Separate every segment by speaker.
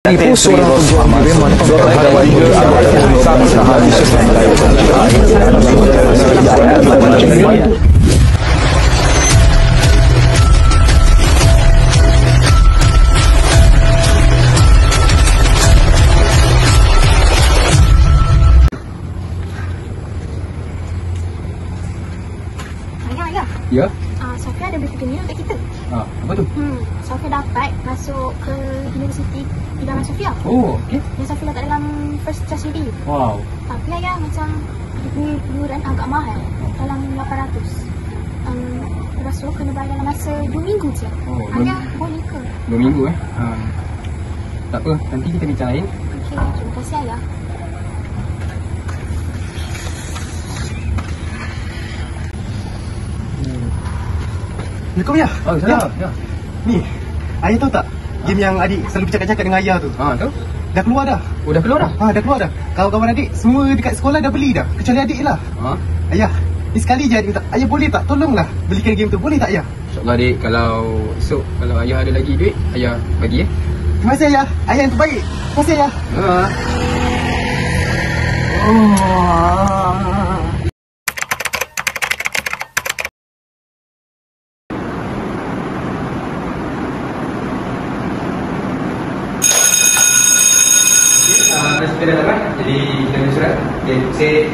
Speaker 1: Ibu seorang penjual memang pegawai ataupun usaha di sesuai.
Speaker 2: Ya?
Speaker 3: Sofia ada berita gembira untuk kita.
Speaker 2: Apa tu?
Speaker 3: Sofia dapat masuk ke Universiti Idaman Sofia.
Speaker 2: Oh, okey.
Speaker 3: Dan Sofia letak dalam first choice ready.
Speaker 2: Wow.
Speaker 3: Tapi ayah macam dia punya iuran agak mahal. Dalam 800. Lepas tu kena bayar dalam masa 2 minggu je.
Speaker 2: Oh,
Speaker 3: Ayah boleh ke?
Speaker 2: 2 minggu tak apa, nanti kita bincang lain.
Speaker 3: Okey, terima kasih ayah.
Speaker 4: Assalamualaikum ya.
Speaker 2: Ya.
Speaker 4: Ni, ayah tahu tak game yang adik selalu bercakap-cakap dengan ayah tu?
Speaker 2: Tahu?
Speaker 4: Dah keluar dah.
Speaker 2: Oh, dah keluar dah?
Speaker 4: Dah keluar dah. Kawan-kawan adik semua dekat sekolah dah beli dah. Kecuali adik lah. Ayah, ni sekali je adik minta. Ayah boleh tak tolonglah belikan game tu. Boleh tak ayah?
Speaker 2: InsyaAllah adik, kalau esok kalau ayah ada lagi duit, ayah bagi
Speaker 4: Terima kasih ayah. Ayah yang terbaik. Terima kasih ayah.
Speaker 2: Kita dah dapat, jadi kita ambil surat. Okay, say.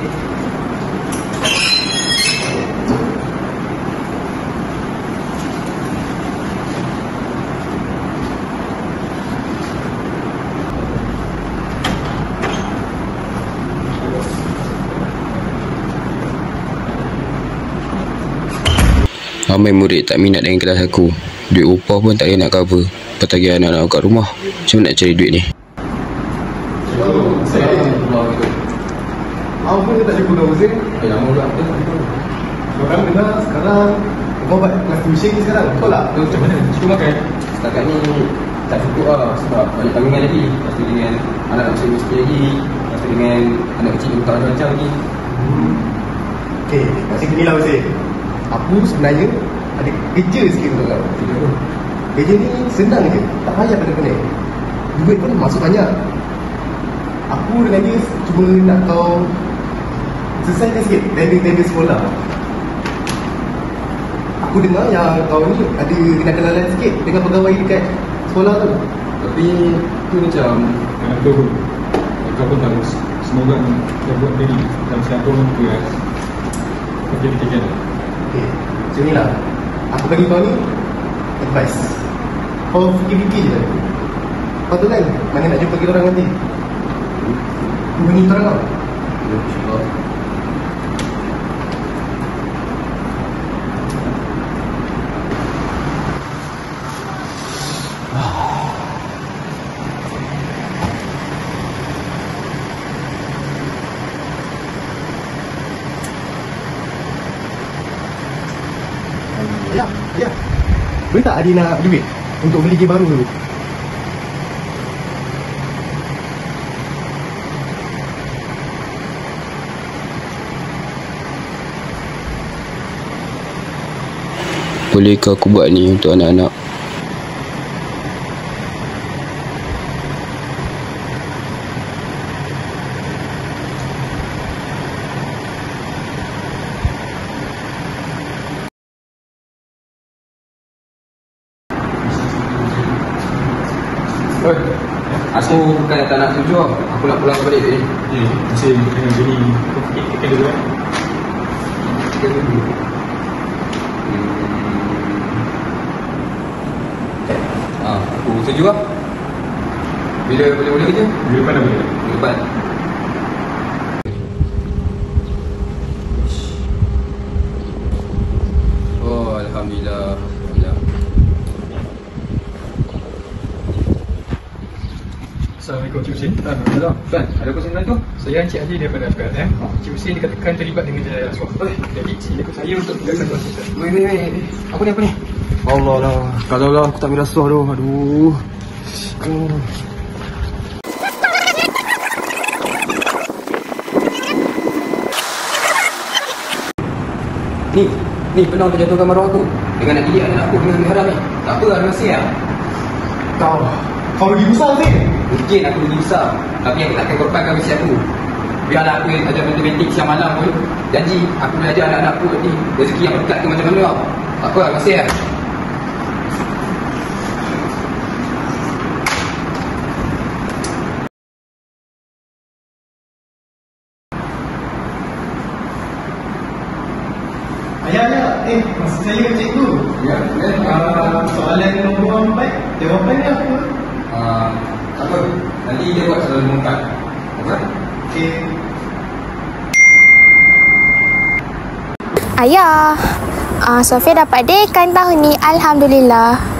Speaker 5: Ramai murid tak minat dengan kelas aku. Duit upah pun tak payah nak cover. Petagih anak-anak kat rumah. Macam mana nak cari duit ni?
Speaker 4: Awak pun tak jumpa dengan Hussein?
Speaker 2: Lama pula, betul tak betul?
Speaker 4: Orang dengar sekarang kau buat kelas tuition ni sekarang, betul tak?
Speaker 2: Macam mana? Cukup makan? Setakat ni tak cukup lah, sebab banyak tanggungan lagi. Lepas tu dengan anak masuk universiti lagi. Lepas tu dengan anak kecil yang tak macam lagi.
Speaker 4: Okay, macam ni lah Hussein. Aku sebenarnya ada kerja sikit untuk kau. Kerja ni senang je, tak payah pening-pening. Duit pun masuk banyak. Aku dengan dia cuma nak kau selesaikan sikit tender-tender sekolah. Aku dengar yang kau ni ada kenalan sikit dengan pegawai dekat sekolah tu.
Speaker 2: Tapi tu macam
Speaker 6: betul. Kau pun tahu, semoga kita buat diri dan siapa pun keras. Kerja kita jalan.
Speaker 4: Okay, macam ni lah. Aku bagi kau ni advice. Kau fikir-fikir je. Kau tahu kan mana nak jumpa kita orang nanti. Aku bagi terang tau.
Speaker 2: InsyaAllah.
Speaker 4: Ya. Boleh tak adik nak duit untuk beli game baru dulu?
Speaker 5: Bolehkah aku buat ni untuk anak-anak?
Speaker 2: Aku bukan tak nak setuju. Aku nak pulang balik ni.
Speaker 6: Ya, masih dengan jadi kita dulu kan?
Speaker 2: Kita dulu. Aku setuju lah. Bila boleh kerja?
Speaker 6: Minggu depan dah boleh.
Speaker 2: Minggu depan. Oh, Alhamdulillah.
Speaker 6: Assalamualaikum Cik Hussein.
Speaker 2: Tuan, ada apa sebenarnya tu?
Speaker 6: Saya Encik Haji daripada Afghan. Cik Hussein dikatakan terlibat dengan jaya rasuah. Jadi sila ikut saya untuk menjaga proses.
Speaker 2: Wait. Apa ni? Allah lah. Kalau lah aku tak ambil rasuah tu. Aduh. Ni pernah terjatuhkan maruah aku. Dengan nak didik anak aku dengan haram ni. Tak apa lah, terima kasih lah.
Speaker 4: Kau rugi besar Hussein.
Speaker 2: Mungkin aku lebih besar, tapi aku takkan korbankan misi aku. Biarlah aku yang ajar matematik siang malam pun. Janji aku belajar anak-anak aku ni rezeki yang berkat ke macam mana. Aku lah, kasih lah.
Speaker 4: Ayah, maksud saya cikgu.
Speaker 2: Ya,
Speaker 4: Soalan nombor 4, jawapannya apa?
Speaker 2: apa? Nanti dia buat soalan nombor 4. Apa?
Speaker 4: Okey.
Speaker 3: Ayah, Sofia dapat D kan tahun ni. Alhamdulillah.